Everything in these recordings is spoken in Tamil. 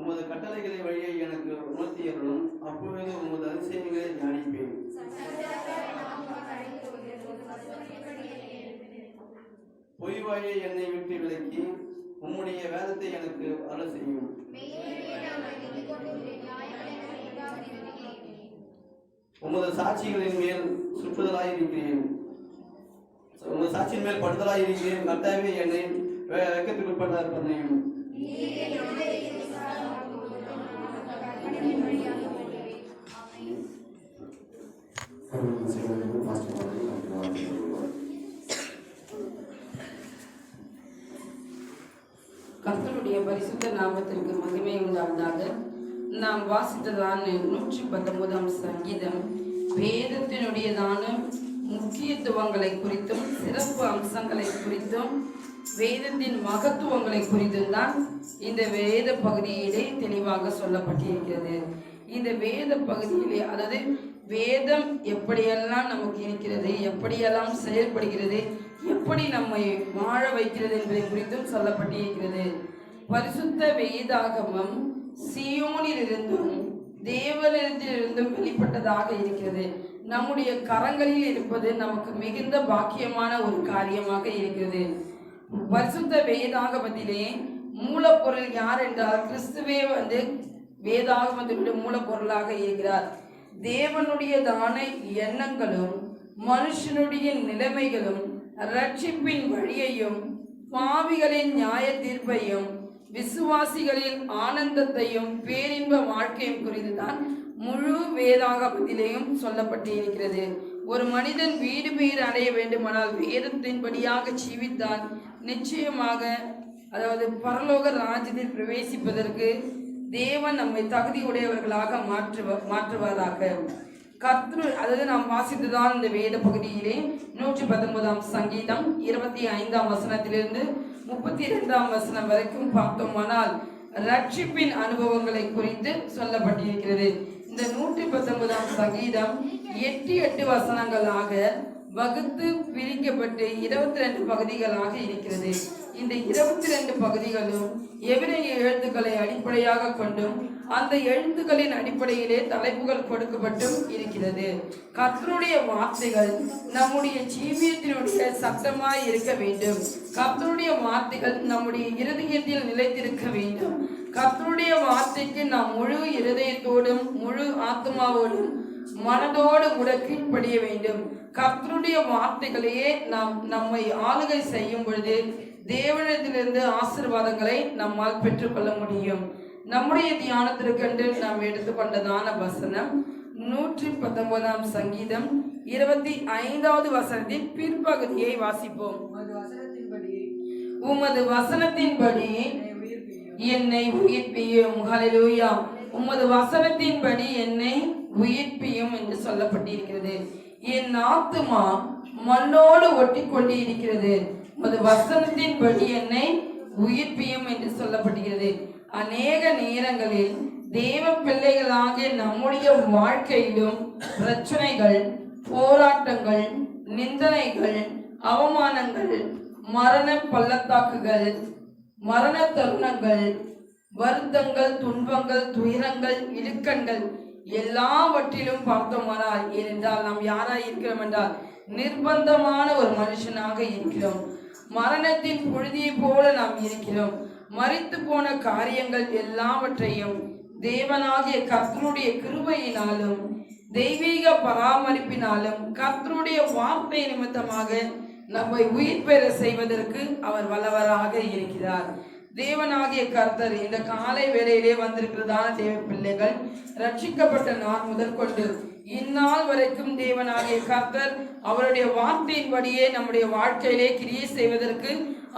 உமது கட்டளைகளை வழியை எனக்கு உணர்த்தியர்களும், அப்பொழுது உமது அதிசயங்களை தியானிப்பேன். பொய் வழியை என்னை விட்டு விலக்கி உம்முடைய வேதத்தை எனக்கு அருள் செய்யும். உமது சாட்சிகளின் மேல் சுற்றுதலாயிருக்கிறேன், உமது சாட்சியின் மேல் படுதலாயிருக்கிறேன். கர்த்தாவே, என்னை வெட்கத்துக்குட்பட்ட பண்ணையும். கர்த்தருடைய பரிசுத்த நாமத்திற்கு மகிமை உண்டாவதாக. நாம் வாசித்ததான 119 சங்கீதம் வேதத்தினுடையதான முக்கியத்துவங்களை குறித்தும் சிறப்பு அம்சங்களை குறித்தும் வேதத்தின் மகத்துவங்களை குறித்தும் தான் இந்த வேத பகுதியிலே தெளிவாக சொல்லப்பட்டிருக்கிறது. இந்த வேத பகுதியிலே, அதாவது வேதம் எப்படியெல்லாம் நமக்கு இருக்கிறது, எப்படியெல்லாம் செயல்படுகிறது, எப்படி நம்மை வாழ வைக்கிறது என்பதை குறித்தும் சொல்லப்பட்டிருக்கிறது. பரிசுத்த வேதாகமம் சீயோனிலிருந்தும் தேவனிடத்திலிருந்தும் வெளிப்பட்டதாக இருக்கிறது. நம்முடைய கரங்களில் இருப்பது நமக்கு மிகுந்த பாக்கியமான ஒரு காரியமாக இருக்கிறது. பரிசுத்த வேதாகமத்திலே மூலப்பொருள் யார் என்றால் கிறிஸ்துவே வேதாகமத்தினுடைய மூலப்பொருளாக இருக்கிறார். தேவனுடையதான எண்ணங்களும் மனுஷனுடைய நிலைமைகளும் ரட்சிப்பின் வழியையும் பாவிகளின் நியாய தீர்ப்பையும் விசுவாசிகளின் ஆனந்தத்தையும் பேரின்ப வாழ்க்கையும் குறித்துதான் முழு வேதாகமத்திலேயும் சொல்லப்பட்டு இருக்கிறது. ஒரு மனிதன் வீடு பேர் அடைய வேண்டுமானால் வேதத்தின்படியாக ஜீவித்தால் நிச்சயமாக, அதாவது பரலோக ராஜ்யத்தில் பிரவேசிப்பதற்கு தேவன் நம்மை தகுதியுடையவர்களாக மாற்றுவதாக. அதாவது நாம் வாசித்துதான் இந்த வேத பகுதியிலே 119 சங்கீதம் 25 வசனத்திலிருந்து 32 வசனம் வரைக்கும் பார்த்தோமானால் ரட்சிப்பின் அனுபவங்களை குறித்து சொல்லப்பட்டிருக்கிறது. இந்த 119 சங்கீதம் 8 வசனங்களாக வகுத்து பிரிக்கப்பட்டு 22 பகுதிகளாக இருக்கிறது. இந்த 22 பகுதிகளும் எபிரேய எழுத்துக்களை அடிப்படையாக கொண்டும் அந்த எழுத்துக்களின் அடிப்படையிலே தலைப்புகள் கொடுக்கப்பட்டும் இருக்கிறது. கர்த்தருடைய வார்த்தைகள் நம்முடைய ஜீவியத்தினுடைய சட்டமாய் இருக்க வேண்டும். கர்த்தருடைய வார்த்தைகள் நம்முடைய இருதயத்தில் நிலைத்திருக்க வேண்டும். கர்த்தருடைய வார்த்தைக்கு நாம் முழு இருதயத்தோடும் முழு ஆத்மாவோடும் மனதோடு கூட கீழ்ப்படிய வேண்டும். கர்த்தருடைய வார்த்தைகளையே நாம் நம்மை ஆளுகை செய்யும் பொழுது தேவனிடத்திலிருந்து ஆசீர்வாதங்களை நம்மால் பெற்றுக்கொள்ள முடியும். நம்முடைய தியானத்திற்கென்று நாம் எடுத்துக்கொண்டதான வசனம் 119 சங்கீதம் 25 வசனத்தின் பிற்பகுதியை வாசிப்போம். உமது வசனத்தின்படி என்னை உயிர்ப்பியும். ஹல்லேலூயா. உமது வசனத்தின்படி என்னை உயிர்ப்பியும் என்று சொல்லப்பட்டிருக்கிறது. என் ஆத்துமா மண்ணோடு ஒட்டி கொண்டு இருக்கிறது. உமது வசனத்தின்படி என்னை உயிர்ப்பியும் என்று சொல்லப்படுகிறது. அநேக நேரங்களில் தேவ பிள்ளைகளாகிய நம்முடைய வாழ்க்கையிலும் பிரச்சனைகள், போராட்டங்கள், நிந்தனைகள், அவமானங்கள், மரண பள்ளத்தாக்குகள், மரண தருணங்கள், வருத்தங்கள், துன்பங்கள், துயரங்கள், இடுக்கண்கள் எல்லாவற்றிலும் பார்த்தோமானால், ஏனென்றால் நாம் யாராய் இருக்கிறோம் என்றால் நிர்பந்தமான ஒரு மனுஷனாக இருக்கிறோம். மரணத்தின் புழுதியை போல நாம் இருக்கிறோம். மரித்து போன காரியங்கள் எல்லாவற்றையும் தேவனாகிய கர்த்தருடைய கிருபையினாலும் தெய்வீக பராமரிப்பினாலும் கர்த்தருடைய வார்த்தை நிமித்தமாக நம்மை உயிர் பெற செய்வதற்கு அவர் வல்லவராக இருக்கிறார். தேவனாகிய கர்த்தர் இந்த காலை வேளையிலே வந்திருக்கிறதான தேவ பிள்ளைகள், ரட்சிக்கப்பட்ட நாள் முதல் கொண்டு இந்நாள் வரைக்கும் தேவனாகிய கர்த்தர் அவருடைய வார்த்தையின்படியே நம்முடைய வாழ்க்கையிலே கிரியை செய்வதற்கு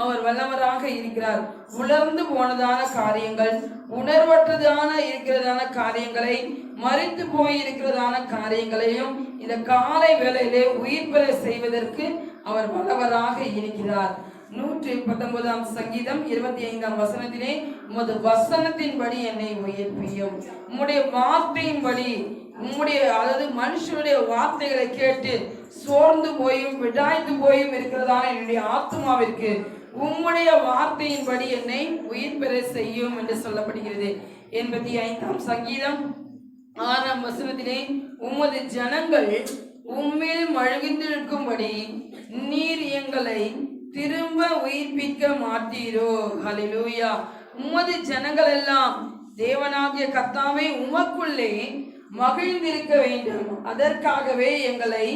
அவர் வல்லவராக இருக்கிறார். உலர்ந்து போனதான காரியங்கள், உணர்வற்றதான இருக்கிறதான காரியங்களை, மரித்து போய் இருக்கிறதான காரியங்களையும் இந்த காலை வேளையிலே உயிர் பெற செய்வதற்கு அவர் வல்லவராக இருக்கிறார். 119 சங்கீதம் 25 வசனத்திலே உமது வசனத்தின்படி என்னை உயிர்ப்பியும். உம்முடைய வார்த்தையின்படி, அதாவது மனுஷனுடைய வார்த்தைகளை கேட்டு சோர்ந்து போயும் விடாய்ந்து போயும் இருக்கிறதான என்னுடைய ஆத்மாவிற்கு உம்முடைய வார்த்தையின்படி என்னை உயிர் பெற செய்யும் என்று சொல்லப்படுகிறது. 85ஆம் சங்கீதம் 6ஆம் வசனத்திலே, உமது ஜனங்கள் உம்மில் மழுகின்றிருக்கும்படி நீர் எங்களை திரும்ப உயிர்ப்பிக்க மாட்டீரோ. ஹல்லேலூயா. உமது ஜனங்கள் எல்லாம் தேவனாகிய கர்த்தாவே உமக்குள்ளே மகிழ்ந்திருக்க வேண்டும். அதற்காகவே எங்களை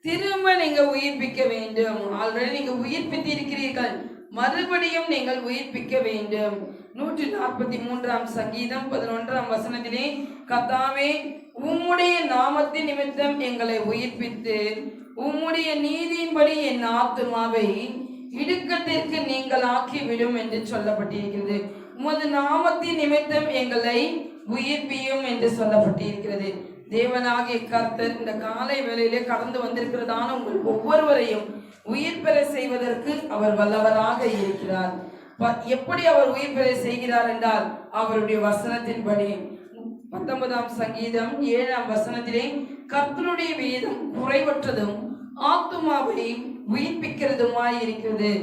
திரும்ப நீங்க உயிர்ப்பிக்க வேண்டும். ஆல்ரெடி நீங்க உயிர்ப்பித்திருக்கிறீர்கள், மறுபடியும் நீங்கள் உயிர்ப்பிக்க வேண்டும். 143ஆம் சங்கீதம் 11ஆம் வசனத்திலே, கர்த்தாவே உம்முடைய நாமத்தின் நிமித்தம் எங்களை உயிர்ப்பித்து உம்முடைய நீதியின்படி என் ஆத்துமாவை இடுக்கத்திற்கு நீங்கள் ஆக்கிவிடும் என்று சொல்லப்பட்டிருக்கிறது. உமது நாமத்தின் நிமித்தம் எங்களை உயிர்ப்பியும் என்று சொல்லப்பட்டிருக்கிறது. தேவனாகிய கர்த்தர் இந்த காலை வேளையிலே கடந்து வந்திருக்கிறதான உங்கள் ஒவ்வொருவரையும் உயிர் பெற செய்வதற்கு அவர் வல்லவராக இருக்கிறார். எப்படி அவர் உயிர் பெற செய்கிறார் என்றால், அவருடைய வசனத்தின்படி. 19ஆம் சங்கீதம் 7ஆம் வசனத்திலே, கர்த்தருடைய வேதம் குறைவற்றதும் ஆத்துமாவை உயிர்ப்பிக்கிறதுமாய் இருக்கிறது.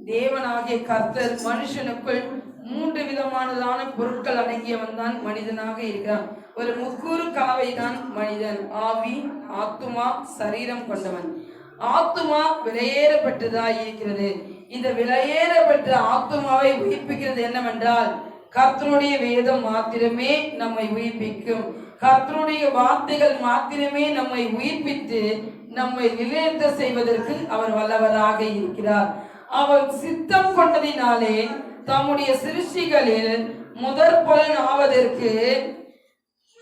தேவனாகிய கர்த்தர் மனுஷனுக்குள் 3 விதமானதான பொருட்கள் அடங்கியவன் தான் மனிதனாக இருக்கிறான். ஒரு முக்கூறு கலவை தான் மனிதன். ஆவி, ஆத்துமா, சரீரம் கொண்டவன். ஆத்துமா விலையேறப்பட்டதாய் இருக்கிறது. இந்த விலையேறப்பட்ட ஆத்துமாவை உயிர்ப்பிக்கிறது என்னவென்றால், கர்த்தருடைய வேதம் மாத்திரமே நம்மை உயிர்ப்பிக்கும். கர்த்தருடைய வார்த்தைகள் மாத்திரமே நம்மை உயிர்ப்பித்து நம்மை நிலைநிறுத்த செய்வதற்கு அவர் வல்லவராக இருக்கிறார். அவர் சித்தம் கொண்டதினாலே தம்முடைய சிருஷ்டிகளில் முதற் பலன் ஆவதற்கு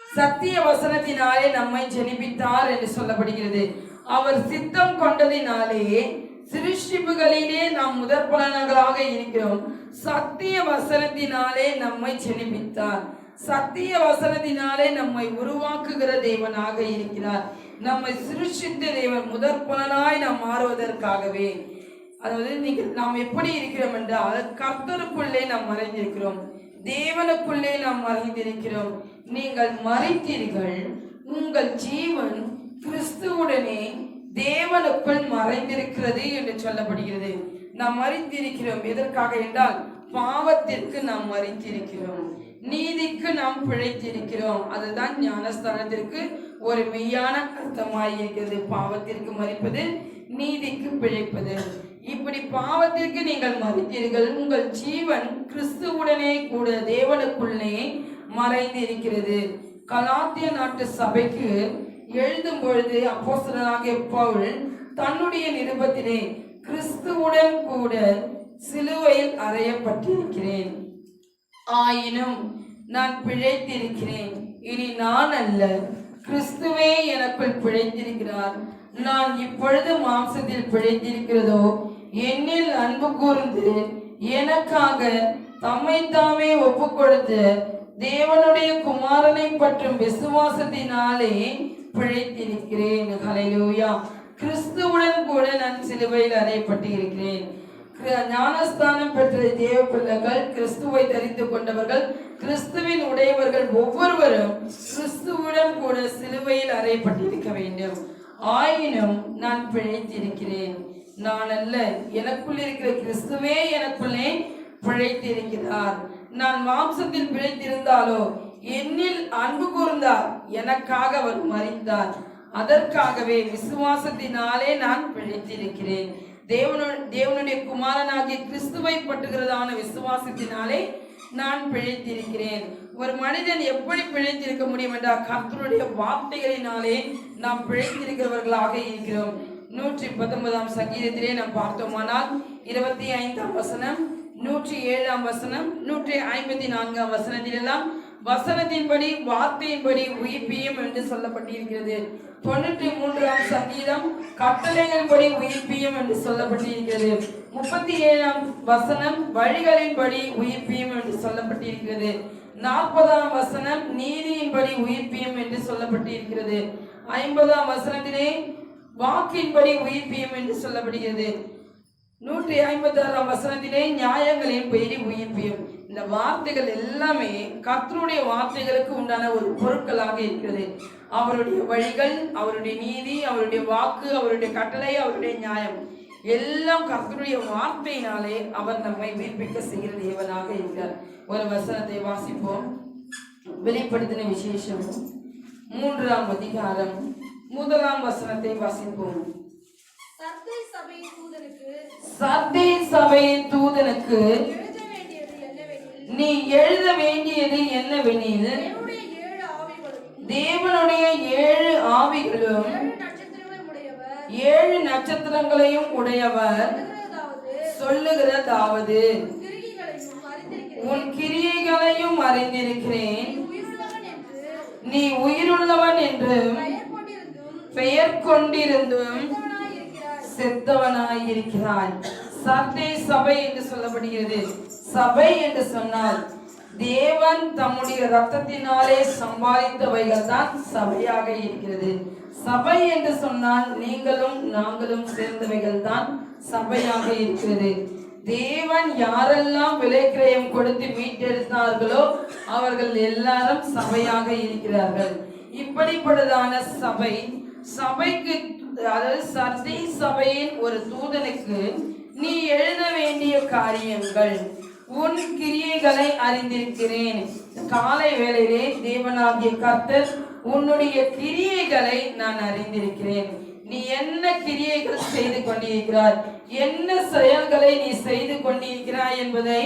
சத்திய வசனத்தினாலே நம்மை ஜெனிப்பித்தார் என்று சொல்லப்படுகிறது. அவர் சித்தம் கொண்டதினாலே சிருஷ்டிப்புகளிலே நாம் முதற் பலன்களாக இருக்கிறோம். சத்திய வசனத்தினாலே நம்மை ஜெனிப்பித்தார். சத்திய வசனத்தினாலே நம்மை உருவாக்குகிற தேவனாக இருக்கிறார். நம்மை சிருஷ்டித்த தேவன் முதற் பலனாய் நாம் மாறுவதற்காகவே. அதாவது நாம் எப்படி இருக்கிறோம் என்றால், கர்த்தருக்குள்ளே நாம் மறைந்திருக்கிறோம், தேவனுக்குள்ளே நாம் மறைந்திருக்கிறோம். நீங்கள் மறைத்தீர்கள், உங்கள் ஜீவன் கிறிஸ்துவுடனே தேவனுக்குள் மறைந்திருக்கிறது என்று சொல்லப்படுகிறது. நாம் மறைந்திருக்கிறோம் எதற்காக என்றால், பாவத்திற்கு நாம் மறைந்திருக்கிறோம், நீதிக்கு நாம் பிழைத்திருக்கிறோம். அதுதான் ஞானஸ்தானத்திற்கு ஒரு மெய்யான அர்த்தமாயிருக்கிறது. பாவத்திற்கு மறிப்பது, நீதிக்கு பிழைப்பது. இப்படி பாவத்திற்கு நீங்கள் மறித்தீர்கள், உங்கள் ஜீவன் கிறிஸ்துவுடனே கூட தேவனுக்குள்ளே மறைந்திருக்கிறது. கலாத்திய நாட்டு சபைக்கு எழுதும் பொழுது அப்போஸ்தலனாகிய பவுல் தன்னுடைய நிருபத்திலே, கிறிஸ்துவுடன் கூட சிலுவையில் அறையப்பட்டிருக்கிறேன், ஆயினும் நான் பிழைத்திருக்கிறேன். இனி நான் அல்ல, கிறிஸ்துவே எனக்குள் பிழைத்திருக்கிறார். நான் இப்பொழுது மாம்சத்தில் பிழைத்திருக்கிறதோ, என்னில் அன்பு கூர்ந்து எனக்காக தம்மை தாமே ஒப்பு கொடுத்த தேவனுடைய குமாரனை பற்றும் விசுவாசத்தினாலே பிழைத்திருக்கிறேன். ஹல்லேலூயா. கிறிஸ்துவுடன் கூட நான் சிலுவையில் அறையப்பட்டு இருக்கிறேன். ஞானஸ்தானம் பெற்ற தேவ பிள்ளைகள், கிறிஸ்துவை தரித்து கொண்டவர்கள், கிறிஸ்துவின் உடையவர்கள் ஒவ்வொருவரும் கிறிஸ்துவுடன் கூட சிலுவையில் அறையப்பட்டிருக்க வேண்டும். ஆயினும் நான் பிழைத்திருக்கிறேன். நான் அல்ல, எனக்குள் இருக்கிற கிறிஸ்துவே எனக்குள்ளே பிழைத்திருக்கிறார். நான் மாம்சத்தில் பிழைத்திருந்தாலோ என்னில் அன்பு கூர்ந்தார், எனக்காக அவர் மரித்தார். அதற்காகவே விசுவாசத்தினாலே நான் பிழைத்திருக்கிறேன். தேவனுடைய குமாரனாகிய கிறிஸ்துவை பற்றுகிறதான விசுவாசத்தினாலே நான் பிழைத்திருக்கிறேன். ஒரு மனிதன் எப்படி பிழைத்திருக்க முடியும் என்றால், கர்த்தருடைய வார்த்தைகளினாலே நாம் பிழைத்திருக்கிறவர்களாக இருக்கிறோம். 119ஆம் சங்கீதத்திலே நாம் பார்த்தோமானால் 25ஆம் வசனம், 107ஆம் வசனம், 154ஆம் வசனத்திலெல்லாம் வசனத்தின்படி வார்த்தையின்படி உயிர்ப்பியும் என்று சொல்லப்பட்டிருக்கிறது. 93ஆம் சங்கீதம் கட்டளைகளின்படி உயிர்ப்பியும் என்று சொல்லப்பட்டிருக்கிறது. 37ஆம் வசனம் வழிகளின்படி உயிர்ப்பியும் என்று சொல்லப்பட்டிருக்கிறது. 40ஆம் வசனம் நீதியின்படி உயிர்ப்பியும் என்று சொல்லப்பட்டிருக்கிறது. 50ஆம் வசனத்திலே வாக்கின்படி உயிர்ப்பியும் என்று சொல்லப்படுகிறது. 156ஆம் வசனத்திலே நியாயங்களின் பெயரி உயிர்ப்பியும். இந்த வார்த்தைகள் எல்லாமே கர்த்தருடைய வார்த்தைகளுக்கு உண்டான ஒரு பொருட்களாக இருக்கிறது. அவருடைய வழிகள், அவருடைய நீதி, அவருடைய வாக்கு, அவருடைய கட்டளை, அவருடைய நியாயம், எல்லாம் கர்த்தருடைய வார்த்தையினாலே அவர் நம்மை உயிர்ப்பிக்க செய்கிற தேவனாக இருக்கிறார். ஒரு வசனத்தை வாசிப்போம். வெளிப்படுத்தின விசேஷம் 3ஆம் அதிகாரம் 1ஆம் வசனத்தை வாசிப்போம். சர்தை சபையின் தூதனுக்கு நீ எழுத வேண்டியது என்னவெனில், தேவனுடைய 7 ஆவிகளும் 7 நட்சத்திரங்களையும் உடையவர் சொல்லுகிறதாவது, உன் கிரியைகளையும் அறிந்திருக்கிறேன். நீ உயிருள்ளவன் என்றும் பெயர் கொண்டிருந்தும் செத்தவனாயிருக்கிறாய். சர்தை சபை என்று சொல்லப்படுகிறது. சபை என்று சொன்னால் தேவன் தம்முடைய ரத்தத்தினாலே சம்பாதித்தவைகள் தான் சபையாக இருக்கிறது. சபை என்று சொன்னால் நீங்களும் நாங்களும் சேர்ந்தவைகள் தான் சபையாக இருக்கிறது. தேவன் யாரெல்லாம் விலைக்கிரயம் கொடுத்து மீட்டெடுத்தார்களோ அவர்கள் எல்லாரும் சபையாக இருக்கிறார்கள். இப்படிப்பட்டதான சபை, சபைக்கு அதாவது சர்தை சபையின் ஒரு தூதனுக்கு நீ எழுத வேண்டிய காரியங்கள், உன் கிரியைகளை அறிந்திருக்கிறேன். காலை வேளையிலே தேவனாகிய கர்த்தர் உன்னுடைய கிரியைகளை நான் அறிந்திருக்கிறேன். நீ என்ன கிரியைகள் செய்து கொண்டிருக்கிறாய், என்ன செயல்களை நீ செய்து கொண்டிருக்கிறாய் என்பதை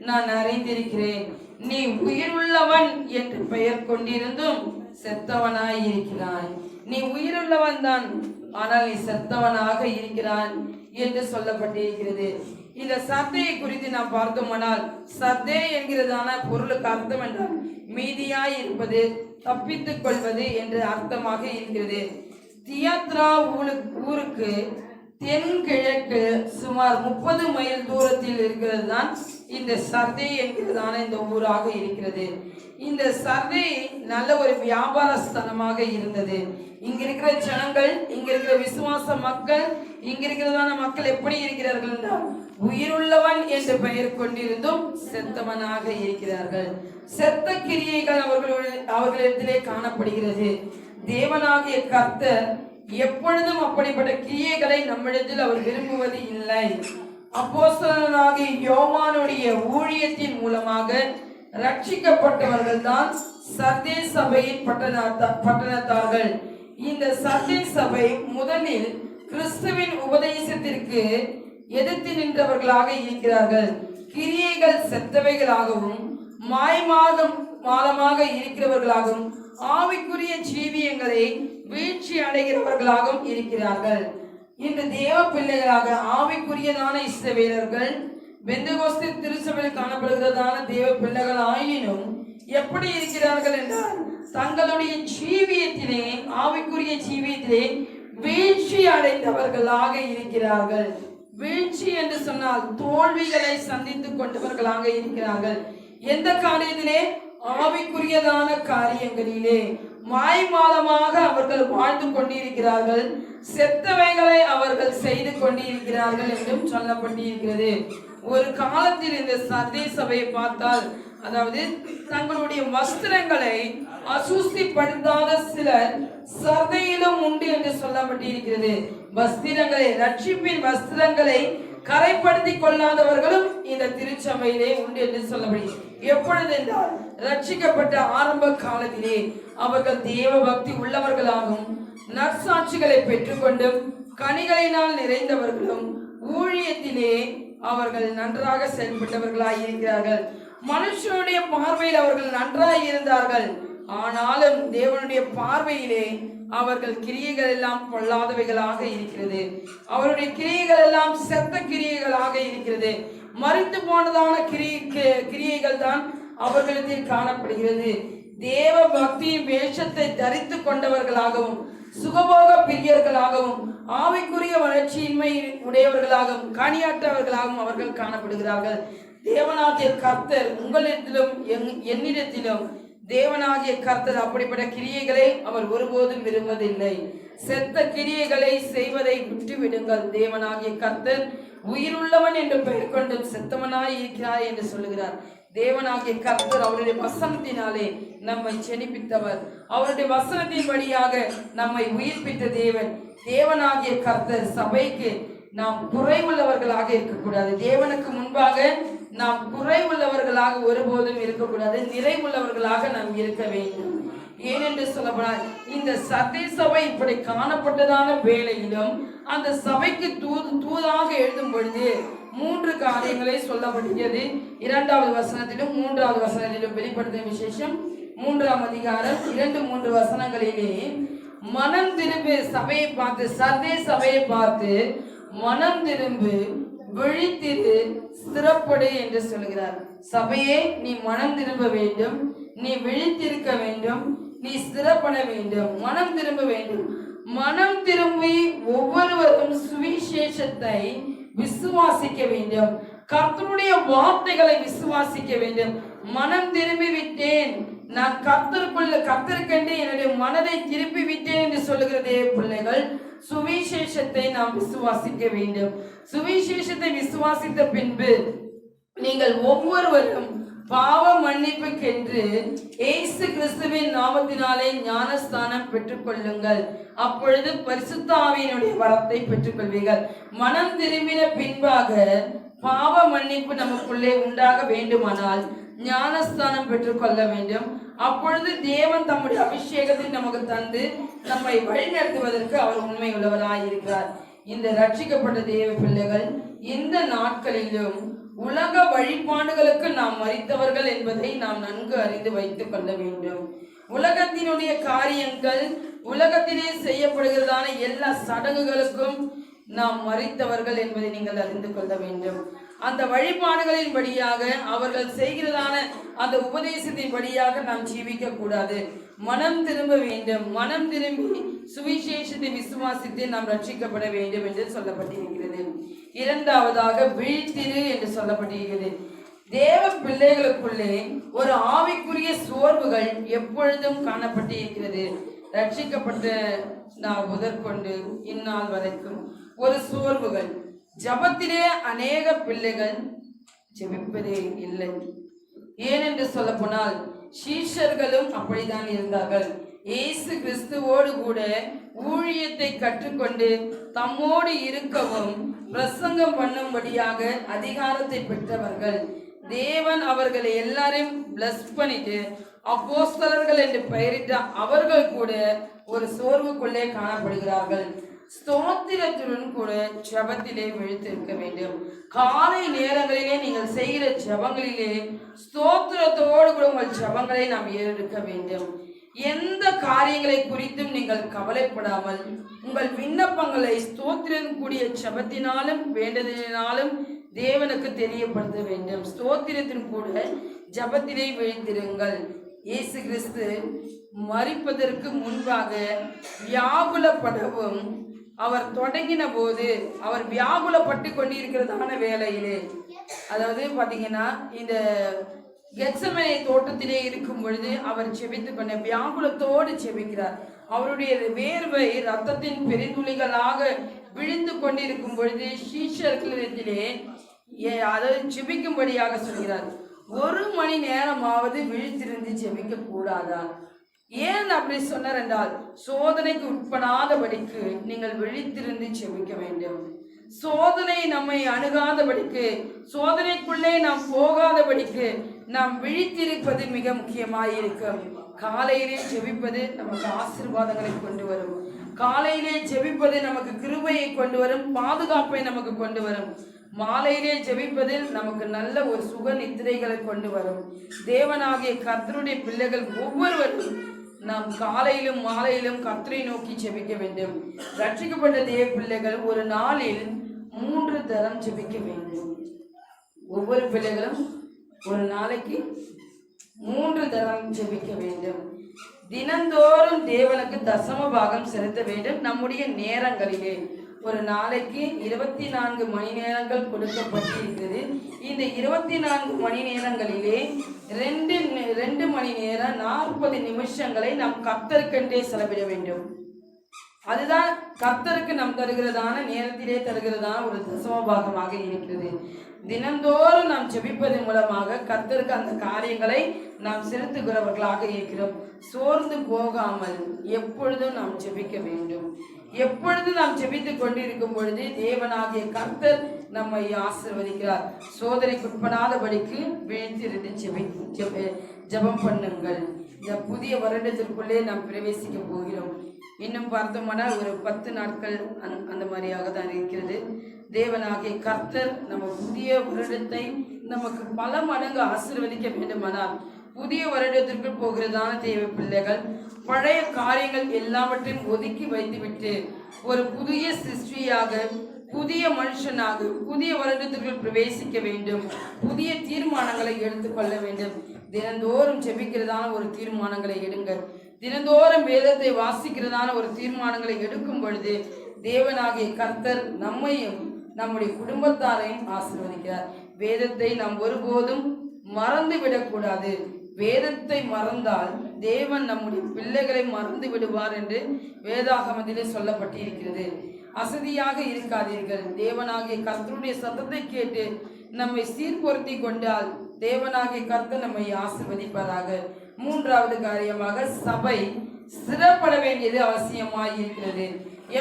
நான் அறிந்திருக்கிறேன். நீ உயிருள்ளவன் என்று பெயர் கொண்டிருந்தும் செத்தவனாய் இருக்கிறாய். நீ உயிருள்ளவன் தான், ஆனால் நீ செத்தவனாக இருக்கிறான் என்று சொல்லப்பட்டிருக்கிறது. இந்த சர்தையை குறித்து நாம் பார்த்தோமானால், சர்தை என்கிறதான பொருளுக்கு அர்த்தம் என்றால் மீதியாய் இருப்பது, தப்பித்துக் கொள்வது என்று அர்த்தமாக இருக்கிறது. தியாத்ரா ஊருக்கு தென்கிழக்கு சுமார் 30 மைல் தூரத்தில் இருக்கிறது தான் இந்த சர்தை என்கிறதான இந்த ஊராக இருக்கிறது. இந்த சர்தை நல்ல ஒரு வியாபார ஸ்தலமாக இருந்தது. இங்க இருக்கிற ஜனங்கள், இங்க இருக்கிற விசுவாச மக்கள், இங்க இருக்கிறதான மக்கள் எப்படி இருக்கிறார்கள் என்றால் உயிருள்ளவன் என்று பெயர் கொண்டிருந்தும் செத்தவனாக இருக்கிறார்கள். செத்த கிரியைகள் அவர்களிடத்திலே காணப்படுகிறது. தேவனாகிய கர்த்தர் எப்பொழுதும் அப்படிப்பட்ட கிரியைகளை நம்மிடத்தில் அவர் விரும்புவது இல்லை. அப்போஸ்தலனாகிய யோவானுடைய ஊழியத்தின் மூலமாக ரட்சிக்கப்பட்டவர்கள் தான் சர்தை சபையின் பட்டணத்தார்கள். இந்த சர்தை சபை முதலில் கிறிஸ்துவின் உபதேசத்திற்கு எதிர்த்து நின்றவர்களாக இருக்கிறார்கள். கிரியைகள் செத்தவைகளாகவும் மாயமாக இருக்கிறவர்களாகவும் ஆவிக்குரிய ஜீவியங்களை வீழ்ச்சி அடைகிறவர்களாகவும் இருக்கிறார்கள். இன்று தேவ பிள்ளைகளாக ஆவிக்குரியதான இஸ்ரவேலர்கள் பெந்தெகோஸ்தே திருச்சபையில் காணப்படுகிறதான தேவ பிள்ளைகள் ஆயினும் எப்படி இருக்கிறார்கள் என்றால் தங்களுடைய ஜீவியத்திலே, ஆவிக்குரிய ஜீவியத்திலே வீழ்ச்சி அடைந்தவர்களாக இருக்கிறார்கள். வீழ்ச்சி என்று சொன்னால் தோல்விகளை சந்தித்துக் கொண்டவர்களாக இருக்கிறார்கள். எந்த காரியத்திலே? ஆவிக்குரியதான காரியங்களிலே மாய்மாலமாக அவர்கள் வாழ்ந்து கொண்டிருக்கிறார்கள். செத்தவைகளை அவர்கள் செய்து கொண்டிருக்கிறார்கள் என்றும் சொல்லப்பட்டிருக்கிறது. ஒரு காலத்தில் இந்த சர்தை சபையை பார்த்தால், அதாவது தங்களுடைய வஸ்திரங்களை அசுஸ்திப்படுத்தாத சிலர் சர்தையிலும் உண்டு என்று சொல்லப்பட்டிருக்கிறது. வஸ்திரங்களை, ரட்சிப்பின் வஸ்திரங்களை கரைப்படுத்திக் கொள்ளாதவர்களும் இந்த திருச்சபையிலே உண்டு என்று சொல்லப்படுகிறது. எப்பொழுது என்றால் ரட்சிக்கப்பட்ட ஆரம்ப காலத்திலே அவர்கள் தேவ பக்தி உள்ளவர்களாகவும் நற்சாட்சிகளை பெற்றுக்கொண்டும் கனிகளினால் நிறைந்தவர்களும் ஊழியத்திலே அவர்கள் நன்றாக செயல்பட்டவர்களாய் இருக்கிறார்கள். மனுஷனுடைய பார்வையில் அவர்கள் நன்றாய் இருந்தார்கள். ஆனாலும் தேவனுடைய பார்வையிலே அவர்கள் கிரியைகள் எல்லாம் பொல்லாதவைகளாக இருக்கிறது. அவருடைய கிரியைகள் எல்லாம் செத்த கிரியைகளாக இருக்கிறது. மறித்து போனதான கிரியைகள் தான் அவர்களிடத்தில் காணப்படுகிறது. தேவ பக்தியின் வேஷத்தை தரித்து கொண்டவர்களாகவும் சுகபோக பிரியர்களாகவும் ஆவிக்குரிய வளர்ச்சியின்மை உடையவர்களாகவும் கனியாற்றவர்களாகவும் அவர்கள் காணப்படுகிறார்கள். தேவனாகிய கர்த்தர் உங்களிடத்திலும் என்னிடத்திலும் தேவனாகிய கர்த்தர் அப்படிப்பட்ட கிரியைகளை அவர் ஒருபோதும் விரும்புவதில்லை. செத்த கிரியைகளை செய்வதை விட்டுவிடுங்கள். தேவனாகிய கர்த்தர் உயிருள்ளவன் என்று பெயர் கொண்டு செத்தவனாய் இருக்கிறார் என்று சொல்லுகிறார். தேவனாகிய கர்த்தர் அவருடைய வசனத்தினாலே நம்மை செனிப்பித்தவர். அவருடைய வசனத்தின் வழியாக நம்மை உயிர்ப்பித்த தேவன். தேவனாகிய கர்த்தர் சபைக்கு நாம் குறைவுள்ளவர்களாக இருக்கக்கூடாது. தேவனுக்கு முன்பாக நாம் குறைவுள்ளவர்களாக ஒருபோதும் இருக்கக்கூடாது. நிறைவுள்ளவர்களாக நாம் இருக்க வேண்டும். ஏனென்று சொல்லப்போனால் இந்த சர்தை சபை இப்படி காணப்பட்டதான வேளையிலும் அந்த சபைக்கு தூதாக எழுதும் பொழுது 3 காரியங்களை சொல்லப்படுகிறது. 2வது வசனத்திலும் 3வது வசனத்திலும் வெளிப்படுத்தும் விசேஷம் 3ஆம் அதிகாரம் 2-3 வசனங்களிலே மனம் திரும்பு சபையை பார்த்து, சர்தை சபையை பார்த்து மனம் திரும்பு, விழித்திரு, ஸ்திரப்படு என்று சொல்கிறார். சபையே, நீ மனம் திரும்ப வேண்டும், நீ விழித்திருக்க வேண்டும், நீ ஸ்திரப்பட வேண்டும், மனம் திரும்ப வேண்டும். மனம் திரும்பி ஒவ்வொருவரும் சுவிசேஷத்தை விசுவாசிக்க வேண்டும், கர்த்தருடைய வார்த்தைகளை விசுவாசிக்க வேண்டும். மனம் திரும்பி விட்டேன், நான் கர்த்தருக்கென்று என்னுடைய மனதை திருப்பி விட்டேன் என்று சொல்லுகிறதே பிள்ளைகள், சுவிசேஷத்தை நாம் விசுவாசிக்க வேண்டும். சுவிசேஷத்தை விசுவாசித்த பின்பு நீங்கள் ஒவ்வொருவரும் பாவ மன்னிப்புக்கென்று இயேசு கிறிஸ்துவின் நாமத்தினாலே ஞானஸ்தானம் பெற்றுக்கொள்ளுங்கள். அப்பொழுது பரிசுத்த ஆவியினுடைய வரத்தை பெற்றுக்கொள்வீர்கள். மனம் திரும்பின பின்பாக பாவ மன்னிப்பு நமக்குள்ளே உண்டாக வேண்டுமானால் ஞானஸ்தானம் பெற்றுக்கொள்ள வேண்டும். அப்பொழுது தேவன் தம்முடைய அபிஷேகத்தை நமக்கு தந்து நம்மை வழிநடத்துவதற்கு அவர் உண்மை உள்ளவராய் இருக்கிறார். இந்த ரட்சிக்கப்பட்ட தேவ பிள்ளைகள் இந்த நாட்களிலும் உலக வழிபாடுகளுக்கு நாம் மரித்தவர்கள் என்பதை நாம் நன்கு அறிந்து வைத்துக் கொள்ள வேண்டும். உலகத்தினுடைய காரியங்கள், உலகத்திலே செய்யப்படுகிறதான எல்லா சடங்குகளுக்கும் நாம் மரித்தவர்கள் என்பதை நீங்கள் அறிந்து கொள்ள வேண்டும். அந்த வழிபாடுகளின் படியாக, அவர்கள் செய்கிறதான அந்த உபதேசத்தின் படியாக நாம் ஜீவிக்க கூடாது. மனம் திரும்ப வேண்டும். மனம் திரும்பி சுவிசேஷத்தை விசுவாசித்து நாம் ரட்சிக்கப்பட வேண்டும் என்று சொல்லப்பட்டிருக்கிறது. 2வதாக விழித்திரு என்று சொல்லப்பட்டிருக்கிறது. தேவ பிள்ளைகளுக்குள்ளே ஒரு ஆவிக்குரிய சோர்வுகள் எப்பொழுதும் காணப்பட்டிருக்கிறது. ரட்சிக்கப்பட்ட நான் முதற்கொண்டு இந்நாள் வரைக்கும் ஒரு சோர்வுகள். ஜபத்திலே அநேக பிள்ளைகள் ஜெபிப்பதே இல்லை. ஏனென்று சொல்ல போனால் சீஷர்களும் அப்படித்தான் இருந்தார்கள். இயேசு கிறிஸ்துவோடு கூட ஊழியத்தை கற்றுக்கொண்டு தம்மோடு இருக்கவும் பிரசங்கம் பண்ணும்படியாக அதிகாரத்தை பெற்றவர்கள். தேவன் அவர்களை எல்லாரையும் பிளஸ் பண்ணிட்டு அப்போஸ்தலர்கள் என்று பெயரிட்ட அவர்கள் கூட ஒரு சோர்வுக்குள்ளே காணப்படுகிறார்கள். ஸ்தோத்திரத்துடன் கூட ஜபத்திலே விழித்திருக்க வேண்டும். காலை நேரங்களிலே நீங்கள் செய்கிற ஜபங்களிலே ஸ்தோத்திரத்தோடு கூட உங்கள் ஜபங்களை நாம் ஏறெடுக்க வேண்டும். எந்த காரியங்களை குறித்தும் நீங்கள் கவலைப்படாமல் உங்கள் விண்ணப்பங்களை ஸ்தோத்திரம் கூடிய ஜபத்தினாலும் வேண்டுதலினாலும் தேவனுக்கு தெரியப்படுத்த வேண்டும். ஸ்தோத்திரத்தின் கூட ஜபத்திலே விழித்திருங்கள். இயேசு கிறிஸ்து மரிப்பதற்கு முன்பாக வியாகுலப்படவும் அவர் தொடங்கின போது, அவர் வியாகுலப்பட்டு கொண்டிருக்கிறதான வேளையிலே, அதாவது பாத்தீங்கன்னா இந்த கெத்செமனே தோட்டத்திலே இருக்கும் பொழுது அவர் செபித்து கொண்ட வியாகுலத்தோடு செபிக்கிறார். அவருடைய வேர்வை ரத்தத்தின் பெருந்துளிகளாக விழுந்து கொண்டிருக்கும் பொழுது சீஷர்களிடத்திலே அதை செபிக்கும்படியாக சொல்கிறார். 1 மணி நேரமாவது விழித்திருந்து ஜெபிக்க கூடாதா? ஏன் அப்படி சொன்னார் என்றால், சோதனைக்கு உட்படாதபடிக்கு நீங்கள் விழித்திருந்து ஜெபிக்க வேண்டும். சோதனை நம்மை அணுகாதபடிக்கு, சோதனைக்குள்ளே நாம் போகாதபடிக்கு நாம் விழித்திருப்பது மிக முக்கியமாயிருக்கும். காலையிலே ஜெபிப்பது நமக்கு ஆசீர்வாதங்களை கொண்டு வரும். காலையிலே ஜெபிப்பது நமக்கு கிருபையை கொண்டு வரும், பாதுகாப்பை நமக்கு கொண்டு வரும். மாலையிலே ஜெபிப்பதில் நமக்கு நல்ல ஒரு சுக நித்திரைகளை கொண்டு வரும். தேவனாகிய கர்த்தருடைய பிள்ளைகள் ஒவ்வொருவரும் நாம் காலையிலும் மாலையிலும் கர்த்தரை நோக்கி ஜெபிக்க வேண்டும். ரட்சிக்கப்பட்ட தேவ பிள்ளைகள் ஒரு நாளில் 3 தரம் ஜெபிக்க வேண்டும். ஒவ்வொரு பிள்ளைகளும் ஒரு நாளைக்கு 3 தரம் ஜெபிக்க வேண்டும். தினந்தோறும் தேவனுக்கு தசம பாகம் செலுத்த வேண்டும். நம்முடைய நேரங்களிலே ஒரு நாளைக்கு 24 மணி நேரங்கள் கொடுக்கப்பட்டிருக்கிறது. இந்த 24 மணி நேரங்களிலே 2 மணி நேரம் 40 நிமிஷங்களை நாம் கர்த்தருக்கென்றே செலவிட வேண்டும். அதுதான் கர்த்தருக்கு நாம் தருகிறதான நேரத்திலே தருகிறதான ஒரு தசமபாகமாக இருக்கிறது. தினந்தோறும் நாம் ஜெபிப்பதன் மூலமாக கர்த்தருக்கு அந்த காரியங்களை நாம் செலுத்துகிறவர்களாக இருக்கிறோம். சோர்ந்து போகாமல் எப்பொழுதும் நாம் ஜெபிக்க வேண்டும். எப்பொழுது நாம் ஜெபித்துக் கொண்டிருக்கும் பொழுது தேவனாகிய கர்த்தர் நம்மை ஆசீர்வதிக்கிறார். சோதனைக்குட்படாதபடிக்கு விழித்திருந்து ஜெபம் பண்ணுங்கள். இந்த புதிய வருடத்திற்குள்ளே நாம் பிரவேசிக்க போகிறோம். இன்னும் பார்த்தோம்னா ஒரு 10 நாட்கள் அந்த மாதிரியாக தான் இருக்கிறது. தேவனாகிய கர்த்தர் நம்ம புதிய வருடத்தை நமக்கு பல மடங்கு ஆசீர்வதிக்க வேண்டுமானால் புதிய வருடத்திற்கு போகிறதான தேவ பிள்ளைகள் பழைய காரியங்கள் எல்லாவற்றையும் ஒதுக்கி வைத்துவிட்டு ஒரு புதிய சிருஷ்டியாக, புதிய மனுஷனாக புதிய வருடத்திற்குள் பிரவேசிக்க வேண்டும். புதிய தீர்மானங்களை எடுத்துக்கொள்ள வேண்டும். தினந்தோறும் ஜெபிக்கிறதான ஒரு தீர்மானங்களை எடுங்கள். தினந்தோறும் வேதத்தை வாசிக்கிறதான ஒரு தீர்மானங்களை எடுக்கும் பொழுது தேவனாகிய கர்த்தர் நம்மையும் நம்முடைய குடும்பத்தாரையும் ஆசீர்வதிக்கிறார். வேதத்தை நாம் ஒருபோதும் மறந்து விடக்கூடாது. வேதத்தை மறந்தால் தேவன் நம்முடைய பிள்ளைகளை மறந்து விடுவார் என்று வேதாகமத்திலே சொல்லப்பட்டிருக்கிறது. அசதியாக இருக்காதீர்கள். தேவனாகிய கர்த்தருடைய சத்தத்தை கேட்டு நம்மை சீர்பொருத்தி கொண்டால் தேவனாகிய கர்த்தர் நம்மை ஆசீர்வதிப்பதாக. மூன்றாவது காரியமாக, சபை ஸ்திரப்பட வேண்டியது அவசியமாய் இருக்கிறது.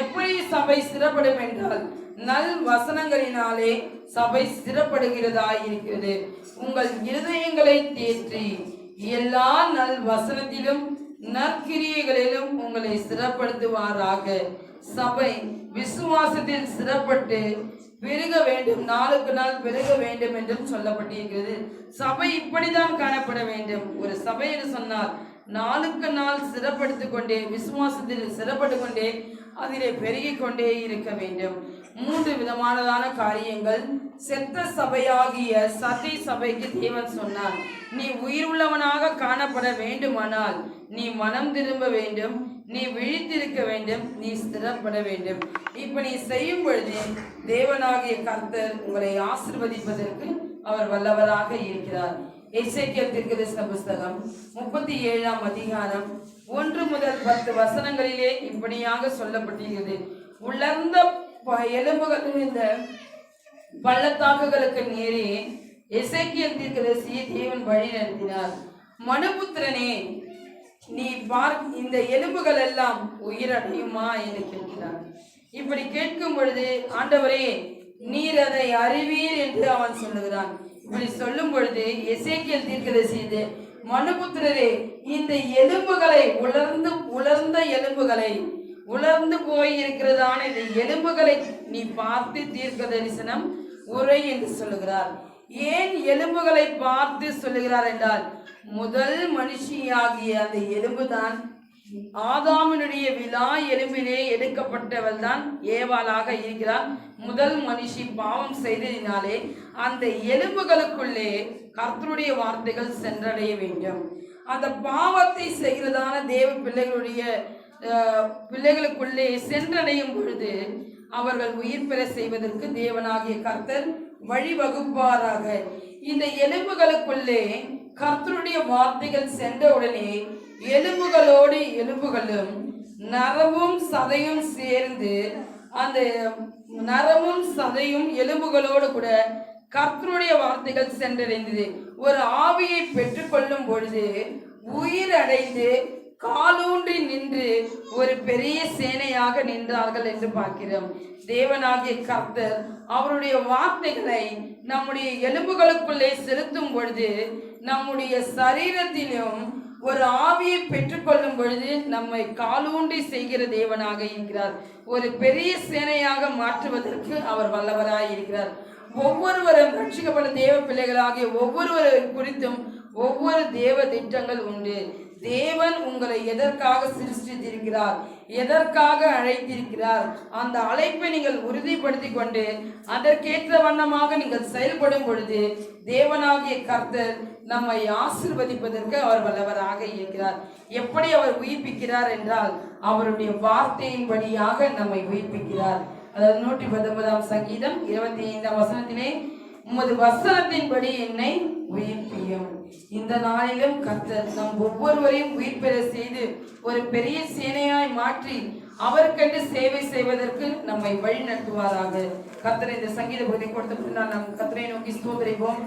எப்படி சபை ஸ்திரப்படும் என்றால் நல் வசனங்களினாலே சபை ஸ்திரப்படுகிறதா இருக்கிறது. உங்கள் இருதயங்களை தேற்றி எல்லா நல் வசனத்திலும் நற்கிரியைகளிலும் உங்களை ஸ்திரப்படுத்துவாராக. சபை விசுவாசத்தில் ஸ்திரப்பட்டு பெருக வேண்டும், நாளுக்கு நாள் பெருக வேண்டும் என்றும் சொல்லப்பட்டிருக்கிறது. சபை இப்படிதான் காணப்பட வேண்டும். ஒரு சபை என்று சொன்னால் நாளுக்கு நாள் சிறப்படுத்திக் கொண்டே, விசுவாசத்தில் சிறப்பட்டு கொண்டே, அதிலே பெருகிக் கொண்டே இருக்க வேண்டும். 3 விதமானதான காரியங்கள் செத்த சபையாகிய சதி சபைக்கு தேவன் சொன்னார். நீ உயிர் உள்ளவனாக காணப்பட வேண்டுமானால் நீ மனம் திரும்ப வேண்டும், நீ விழித்திருக்க வேண்டும், நீ ஸ்திரப்பட வேண்டும். இப்ப நீ செய்யும் பொழுது தேவனாகிய கர்த்தர் உங்களை ஆசீர்வதிப்பதற்கு அவர் வல்லவராக இருக்கிறார். எசேக்கியேல் தீர்க்கதரிசன புஸ்தகம் 37ஆம் அதிகாரம் 1 முதல் 10 வசனங்களிலே இப்படியாக சொல்லப்பட்டிருக்கிறது. உலர்ந்த எலும்புகள் இந்த பள்ளத்தாக்குகளுக்கு நேரே எசேக்கியேல் தீர்க்கதரிசியை தேவன் வழி நடத்தினார். மனுபுத்திரனே, நீ இந்த எலும்புகள் எல்லாம் உயிரடையுமா என்று கேட்கிறார். இப்படி கேட்கும் பொழுது, ஆண்டவரே நீர் அதை அறிவீர் என்று அவன் சொல்லுகிறான். இப்படி சொல்லும் பொழுது எசேக்கியேல் தீர்க்கதரிசி, மனுபுத்திரரே, இந்த எலும்புகளை உலர்ந்த எலும்புகளை, உலர்ந்து போய் இருக்கிறதான இந்த எலும்புகளை நீ பார்த்து தீர்க்க தரிசனம் உரை என்று சொல்லுகிறார். ஏன் எலும்புகளை பார்த்து சொல்லுகிறார் என்றால், முதல் மனுஷியாகிய அந்த எலும்புதான் ஆதாமினுடைய விலா எலும்பிலே எடுக்கப்பட்டவள் தான் ஏவாளாக இருக்கிறார். முதல் மனுஷி பாவம் செய்ததினாலே அந்த எலும்புகளுக்குள்ளே கர்த்தருடைய வார்த்தைகள் சென்றடைய வேண்டும். அந்த பாவத்தை செய்கிறதான தேவ பிள்ளைகளுக்குள்ளே சென்றடையும் பொழுது அவர்கள் உயிர் பெற செய்வதற்கு தேவனாகிய கர்த்தர் வழிவகுப்பாராக. இந்த எலும்புகளுக்குள்ளே கர்த்தருடைய வார்த்தைகள் சென்றவுடனே எலும்புகளோடு எலும்புகளும் நரமும் சதையும் சேர்ந்து, அந்த நரமும் சதையும் எலும்புகளோடு கூட கர்த்தருடைய வார்த்தைகள் சென்றடைந்தது. ஒரு ஆவியை பெற்றுக்கொள்ளும் பொழுது உயிர் அடைந்து காலூன்றி நின்று ஒரு பெரிய சேனையாக நின்றார்கள் என்று பார்க்கிறோம். தேவனாகிய கர்த்தர் அவருடைய வார்த்தைகளை நம்முடைய எலும்புகளுக்குள்ளே செலுத்தும் பொழுது நம்முடைய சரீரத்திலும் ஒரு ஆவியை பெற்றுக்கொள்ளும் பொழுது நம்மை காலூன்றி செய்கிற தேவனாக இருக்கிறார். ஒரு பெரிய சேனையாக மாற்றுவதற்கு அவர் வல்லவராய் இருக்கிறார். ஒவ்வொருவரும் ரட்சிக்கப்பட்ட தேவ பிள்ளைகளாகிய ஒவ்வொருவரும் குறித்தும் ஒவ்வொரு தேவ திட்டங்கள் உண்டு. தேவன் உங்களை எதற்காக சிருஷ்டித்திருக்கிறார், எதற்காக அழைத்திருக்கிறார், அந்த அழைப்பை நீங்கள் உறுதிப்படுத்தி கொண்டு அதற்கேற்ற வண்ணமாக நீங்கள் செயல்படும் பொழுது தேவனாகிய கர்த்தர் நம்மை ஆசீர்வதிப்பதற்கு அவர் வல்லவராக இருக்கிறார். எப்படி அவர் உயிர்ப்பிக்கிறார் என்றால், அவருடைய வார்த்தையின்படியாக நம்மை உயிர்ப்பிக்கிறார். அதாவது 119ஆம் சங்கீதம் 25ஆம் வசனத்திலே, உமது வசனத்தின்படி என்னை உயிர்ப்பியும். இந்த நாளிலும் கர்த்தர் நம் ஒவ்வொருவரையும் உயிர் பெற செய்து ஒரு பெரிய சேனையாய் மாற்றி அவருக்கென்று சேவை செய்வதற்கு நம்மை வழி நடத்துவாராக. கர்த்தரை இந்த சங்கீத பகுதி கொடுத்த நாம் கர்த்தரை நோக்கி ஸ்தோத்திரிப்போம்.